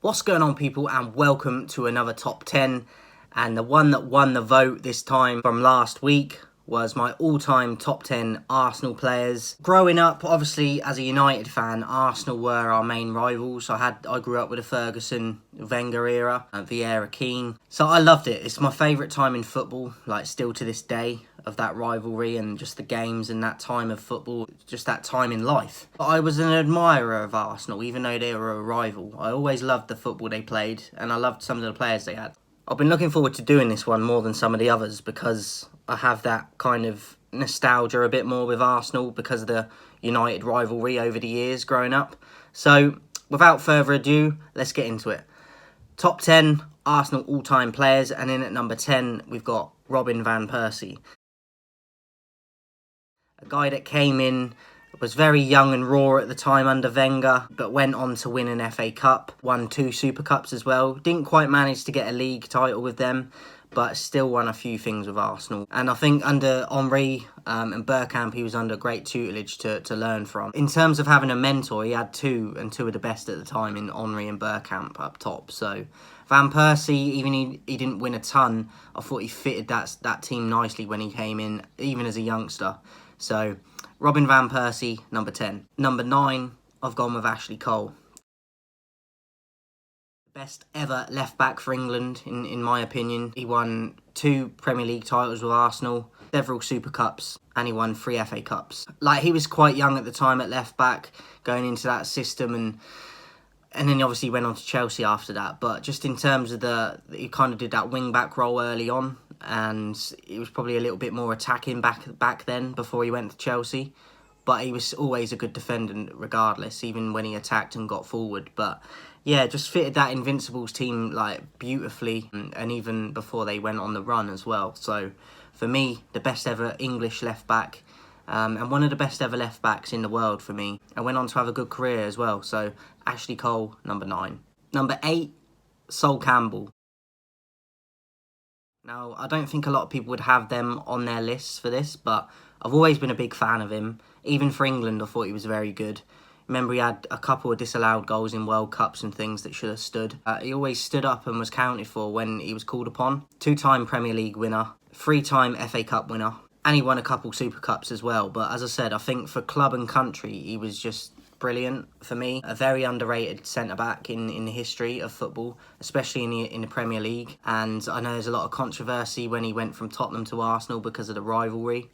What's going on, people, and welcome to another top 10. And the one that won the vote this time from last week was my all-time top 10 Arsenal players. Growing up, obviously, as a United fan, Arsenal were our main rivals. I grew up with the Ferguson, Wenger era, and Vieira, Keane. So I loved it. It's my favourite time in football, like still to this day, of that rivalry and just the games and that time of football, just that time in life. But I was an admirer of Arsenal, even though they were a rival. I always loved the football they played, and I loved some of the players they had. I've been looking forward to doing this one more than some of the others because I have that kind of nostalgia a bit more with Arsenal because of the United rivalry over the years growing up. So, without further ado, let's get into it. Top 10 Arsenal all-time players, and in at number 10, we've got Robin van Persie. A guy that came in, was very young and raw at the time under Wenger, but went on to win an FA Cup, won 2 Super Cups as well. Didn't quite manage to get a league title with them, but still won a few things with Arsenal. And I think under Henry and Bergkamp, he was under great tutelage to learn from. In terms of having a mentor, he had two of the best at the time in Henry and Bergkamp up top. So Van Persie, even he didn't win a ton, I thought he fitted that team nicely when he came in, even as a youngster. So Robin van Persie, number 10. Number 9, I've gone with Ashley Cole. Best ever left-back for England, in my opinion. He won 2 Premier League titles with Arsenal, several Super Cups, and he won 3 FA Cups. Like, he was quite young at the time at left-back, going into that system, and then he obviously went on to Chelsea after that. But just in terms of he kind of did that wing-back role early on, and he was probably a little bit more attacking back then before he went to Chelsea. But he was always a good defender regardless, even when he attacked and got forward. But yeah, just fitted that Invincibles team like beautifully, and even before they went on the run as well. So for me, the best ever English left back, and one of the best ever left backs in the world for me. And went on to have a good career as well. So Ashley Cole, number 9. Number 8, Sol Campbell. Now, I don't think a lot of people would have them on their lists for this, but I've always been a big fan of him. Even for England, I thought he was very good. Remember, he had a couple of disallowed goals in World Cups and things that should have stood. He always stood up and was counted for when he was called upon. 2-time Premier League winner, 3-time FA Cup winner, and he won a couple Super Cups as well. But as I said, I think for club and country, he was just brilliant for me. A very underrated centre-back in the history of football, especially in the Premier League. And I know there's a lot of controversy when he went from Tottenham to Arsenal because of the rivalry.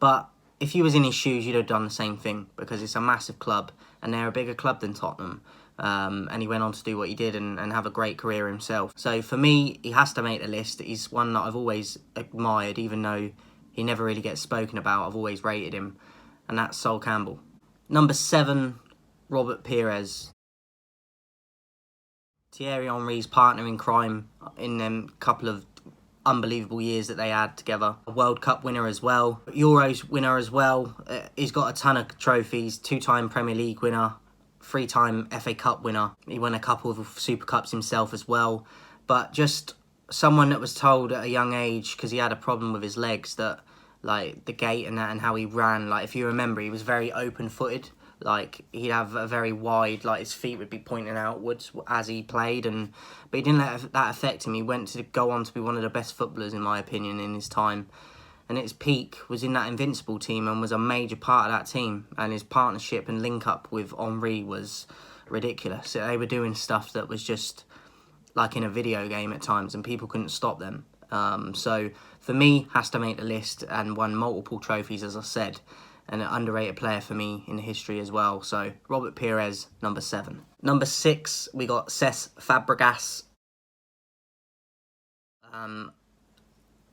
But if you was in his shoes, you'd have done the same thing because it's a massive club and they're a bigger club than Tottenham. And he went on to do what he did and have a great career himself. So for me, he has to make the list. He's one that I've always admired, even though he never really gets spoken about. I've always rated him. And that's Sol Campbell. Number 7, Robert Pires. Thierry Henry's partner in crime in them couple of unbelievable years that they had together. A World Cup winner as well. Euros winner as well. He's got a ton of trophies. 2-time Premier League winner. 3-time FA Cup winner. He won a couple of Super Cups himself as well. But just someone that was told at a young age, because he had a problem with his legs, that like the gait and that and how he ran, like if you remember, he was very open-footed. Like he'd have a very wide, like his feet would be pointing outwards as he played, but he didn't let that affect him. He went to go on to be one of the best footballers, in my opinion, in his time. And his peak was in that Invincible team and was a major part of that team. And his partnership and link-up with Henry was ridiculous. They were doing stuff that was just like in a video game at times, and people couldn't stop them. So for me, has to make the list and won multiple trophies, as I said, and an underrated player for me in history as well. So Robert Pires, number 7. Number 6, we got Cesc Fabregas.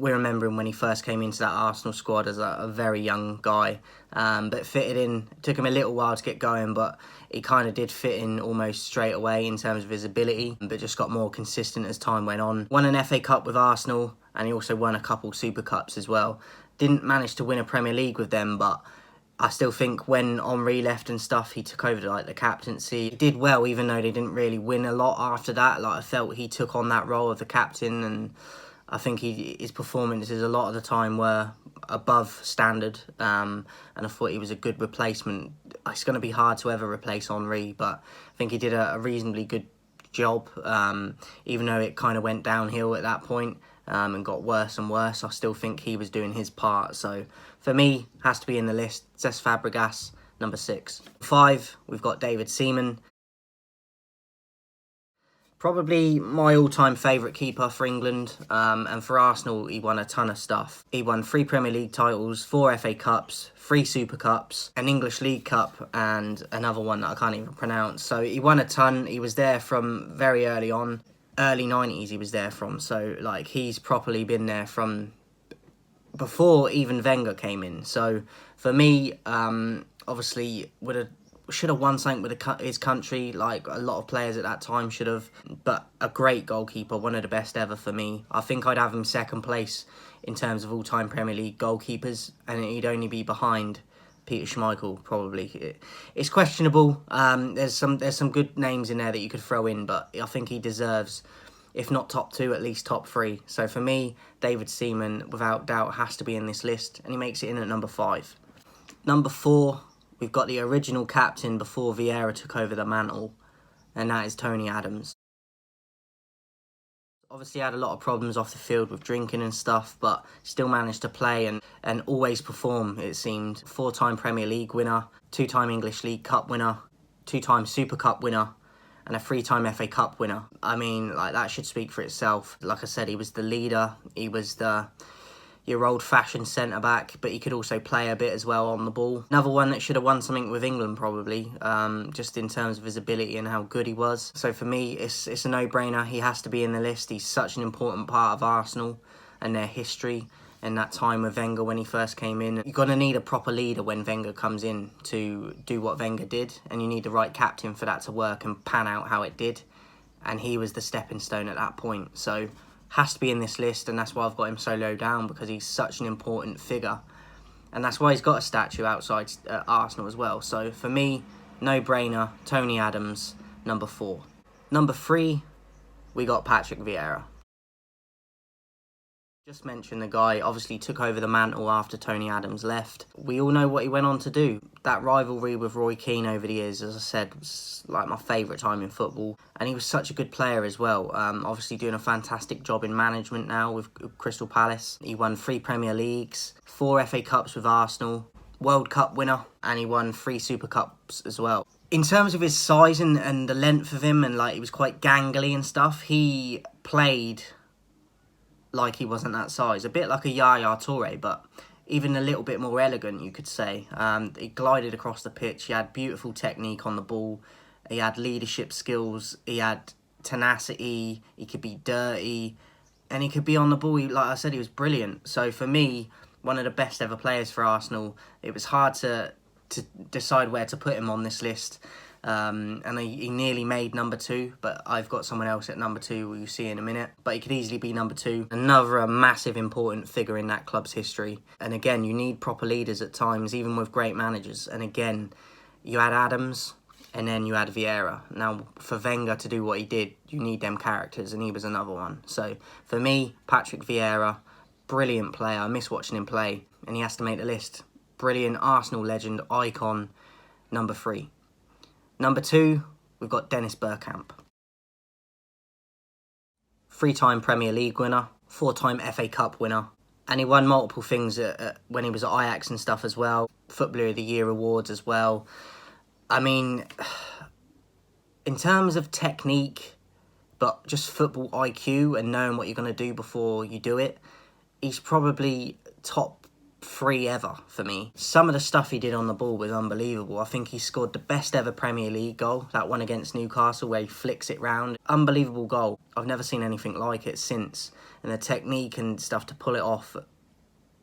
We're remembering when he first came into that Arsenal squad as a very young guy, but fitted in. It took him a little while to get going, but he kind of did fit in almost straight away in terms of his ability, but just got more consistent as time went on. Won an FA Cup with Arsenal, and he also won a couple Super Cups as well. Didn't manage to win a Premier League with them, but I still think when Henry left and stuff, he took over like the captaincy. He did well, even though they didn't really win a lot after that. Like I felt he took on that role of the captain, and I think his performances a lot of the time were above standard, and I thought he was a good replacement. It's going to be hard to ever replace Henry, but I think he did a reasonably good job, even though it kind of went downhill at that point and got worse and worse. I still think he was doing his part. So for me, has to be in the list. Cesc Fabregas, number 6. 5, we've got David Seaman. Probably my all-time favourite keeper for England, and for Arsenal, he won a ton of stuff. He won 3 Premier League titles, 4 FA Cups, 3 Super Cups, an English League Cup, and another one that I can't even pronounce. So he won a ton. He was there from very early on. Early 90s he was there from. So, like, he's properly been there from before even Wenger came in. So, for me, obviously, should have won something with his country, like a lot of players at that time should have. But a great goalkeeper, one of the best ever for me. I think I'd have him second place in terms of all-time Premier League goalkeepers, and he'd only be behind Peter Schmeichel, probably. It's questionable. There's some good names in there that you could throw in, but I think he deserves, if not top 2, at least top 3. So for me, David Seaman, without doubt, has to be in this list, and he makes it in at number 5. Number 4, we've got the original captain before Vieira took over the mantle, and that is Tony Adams. Obviously had a lot of problems off the field with drinking and stuff, but still managed to play and always perform, it seemed. 4-time Premier League winner, 2-time English League Cup winner, 2-time Super Cup winner, and a 3-time FA Cup winner. I mean, like, that should speak for itself. Like I said, he was the leader. He was your old-fashioned centre-back, but he could also play a bit as well on the ball. Another one that should have won something with England, probably, just in terms of his ability and how good he was. So for me, it's a no-brainer. He has to be in the list. He's such an important part of Arsenal and their history and that time with Wenger when he first came in. You're going to need a proper leader when Wenger comes in to do what Wenger did, and you need the right captain for that to work and pan out how it did. And he was the stepping stone at that point. So has to be in this list, and that's why I've got him so low down, because he's such an important figure. And that's why he's got a statue outside Arsenal as well. So for me, no-brainer, Tony Adams, number 4. Number 3, we got Patrick Vieira. Just mentioned the guy obviously took over the mantle after Tony Adams left. We all know what he went on to do. That rivalry with Roy Keane over the years, as I said, was like my favourite time in football. And he was such a good player as well. Obviously doing a fantastic job in management now with Crystal Palace. He won 3 Premier Leagues, 4 FA Cups with Arsenal, World Cup winner, and he won 3 Super Cups as well. In terms of his size and the length of him, and like he was quite gangly and stuff, he played like he wasn't that size. A bit like a Yaya Toure, but even a little bit more elegant, you could say. He glided across the pitch. He had beautiful technique on the ball. He had leadership skills. He had tenacity. He could be dirty. And he could be on the ball. Like I said, he was brilliant. So for me, one of the best ever players for Arsenal. It was hard to decide where to put him on this list. And he nearly made number 2, but I've got someone else at number 2, we'll see in a minute. But he could easily be number 2. Another massive important figure in that club's history. And again, you need proper leaders at times, even with great managers. And again, you had Adams, and then you had Vieira. Now, for Wenger to do what he did, you need them characters, and he was another one. So, for me, Patrick Vieira, brilliant player. I miss watching him play, and he has to make the list. Brilliant Arsenal legend, icon, number 3. Number 2, we've got Dennis Bergkamp. 3-time Premier League winner, 4-time FA Cup winner. And he won multiple things when he was at Ajax and stuff as well. Footballer of the Year awards as well. I mean, in terms of technique, but just football IQ and knowing what you're going to do before you do it, he's probably top 3 ever for me. Some of the stuff he did on the ball was unbelievable. I think he scored the best ever Premier League goal, that one against Newcastle where he flicks it round. Unbelievable goal. I've never seen anything like it since. And the technique and stuff to pull it off,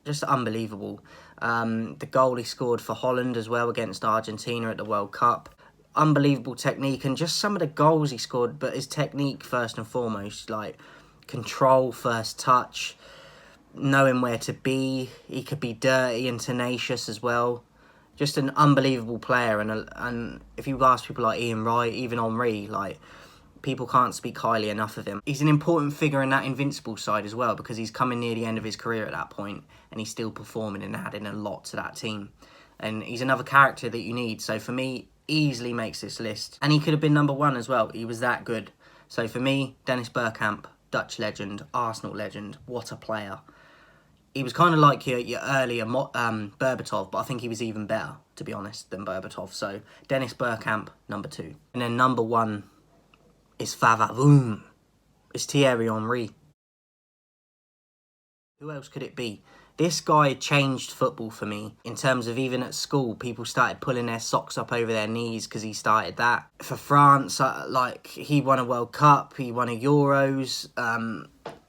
just unbelievable. The goal he scored for Holland as well against Argentina at the World Cup. Unbelievable technique, and just some of the goals he scored, but his technique first and foremost, like control, first touch, knowing where to be. He could be dirty and tenacious as well. Just an unbelievable player. And if you ask people like Ian Wright, even Henry, like, people can't speak highly enough of him. He's an important figure in that Invincible side as well, because he's coming near the end of his career at that point, and he's still performing and adding a lot to that team. And he's another character that you need. So for me, easily makes this list. And he could have been number 1 as well. He was that good. So for me, Dennis Bergkamp, Dutch legend, Arsenal legend, what a player. He was kind of like your earlier Berbatov, but I think he was even better, to be honest, than Berbatov. So Dennis Bergkamp, number 2. And then number 1 is Vavavoom. It's Thierry Henry. Who else could it be? This guy changed football for me in terms of even at school, people started pulling their socks up over their knees because he started that. For France, like, he won a World Cup, he won a Euros,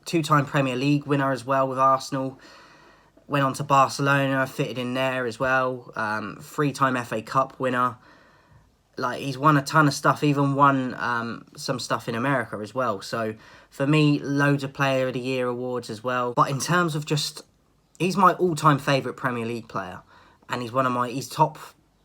2-time Premier League winner as well with Arsenal. Went on to Barcelona, fitted in there as well. 3-time FA Cup winner. Like, he's won a ton of stuff, even won some stuff in America as well. So, for me, loads of Player of the Year awards as well. But in terms of just, he's my all-time favourite Premier League player. And he's one of my, he's top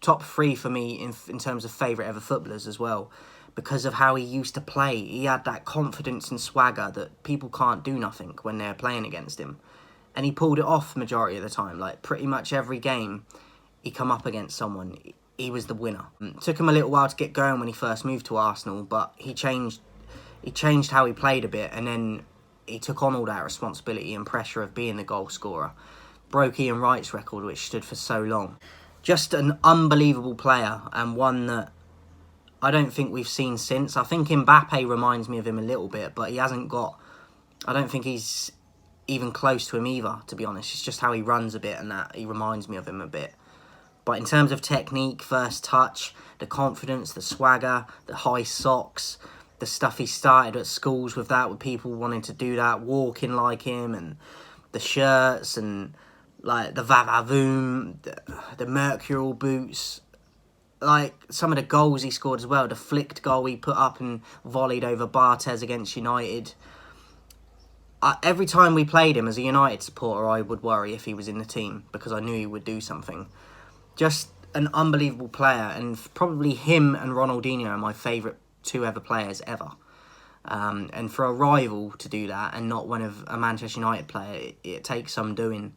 3 for me in terms of favourite ever footballers as well. Because of how he used to play. He had that confidence and swagger that people can't do nothing when they're playing against him. And he pulled it off majority of the time. Like, pretty much every game he come up against someone, he was the winner. It took him a little while to get going when he first moved to Arsenal, but he changed how he played a bit, and then he took on all that responsibility and pressure of being the goal scorer. Broke Ian Wright's record, which stood for so long. Just an unbelievable player, and one that I don't think we've seen since. I think Mbappe reminds me of him a little bit, but he hasn't got, I don't think he's even close to him either, to be honest. It's just how he runs a bit, and that he reminds me of him a bit. But in terms of technique, first touch, the confidence, the swagger, the high socks, the stuff he started at schools with that, with people wanting to do that, walking like him, and the shirts, and like the Vavavoom, the Mercurial boots, like some of the goals he scored as well, the flicked goal he put up and volleyed over Bartes against United. Every time we played him as a United supporter, I would worry if he was in the team, because I knew he would do something. Just an unbelievable player, and probably him and Ronaldinho are my favourite 2 ever players ever. And for a rival to do that, and not one of a Manchester United player, it takes some doing.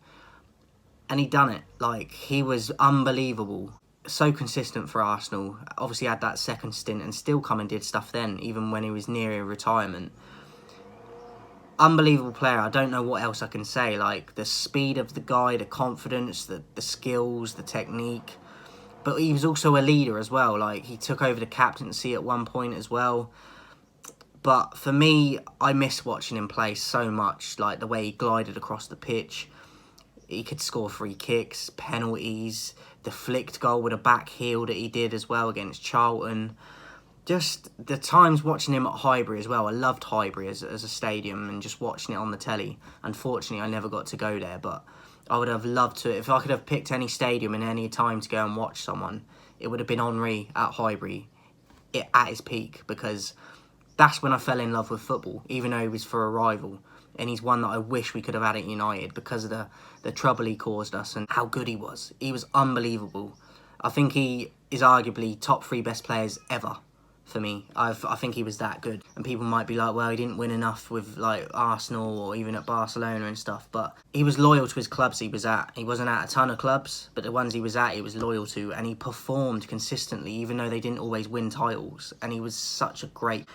And he done it. Like, he was unbelievable. So consistent for Arsenal. Obviously had that second stint and still come and did stuff then, even when he was near retirement. Unbelievable player. I don't know what else I can say. Like, the speed of the guy, the confidence, the skills, the technique. But he was also a leader as well. Like, he took over the captaincy at one point as well. But for me, I miss watching him play so much. Like, the way he glided across the pitch. He could score free kicks, penalties, the flicked goal with a back heel that he did as well against Charlton. Just the times watching him at Highbury as well. I loved Highbury as a stadium, and just watching it on the telly. Unfortunately, I never got to go there, but I would have loved to. If I could have picked any stadium and any time to go and watch someone, it would have been Henry at Highbury at his peak, because that's when I fell in love with football, even though he was for a rival. And he's one that I wish we could have had at United because of the trouble he caused us and how good he was. He was unbelievable. I think he is arguably top 3 best players ever for me. I think he was that good. And people might be like, well, he didn't win enough with like Arsenal or even at Barcelona and stuff. But he was loyal to his clubs he was at. He wasn't at a ton of clubs, but the ones he was at, he was loyal to. And he performed consistently, even though they didn't always win titles. And he was such a great...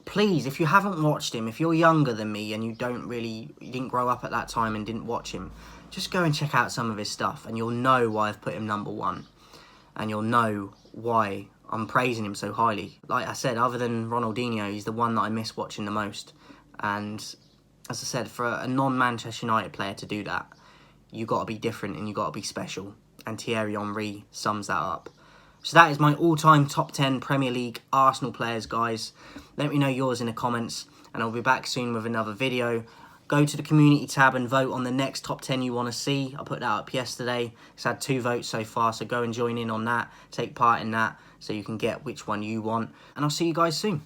Please, if you haven't watched him, if you're younger than me and you didn't grow up at that time and didn't watch him, just go and check out some of his stuff, and you'll know why I've put him number 1. And you'll know why I'm praising him so highly. Like I said, other than Ronaldinho, he's the one that I miss watching the most. And as I said, for a non-Manchester United player to do that, you got to be different and you got to be special. And Thierry Henry sums that up. So that is my all-time top 10 Premier League Arsenal players, guys. Let me know yours in the comments, and I'll be back soon with another video. Go to the community tab and vote on the next top 10 you want to see. I put that up yesterday. It's had 2 votes so far, so go and join in on that. Take part in that so you can get which one you want. And I'll see you guys soon.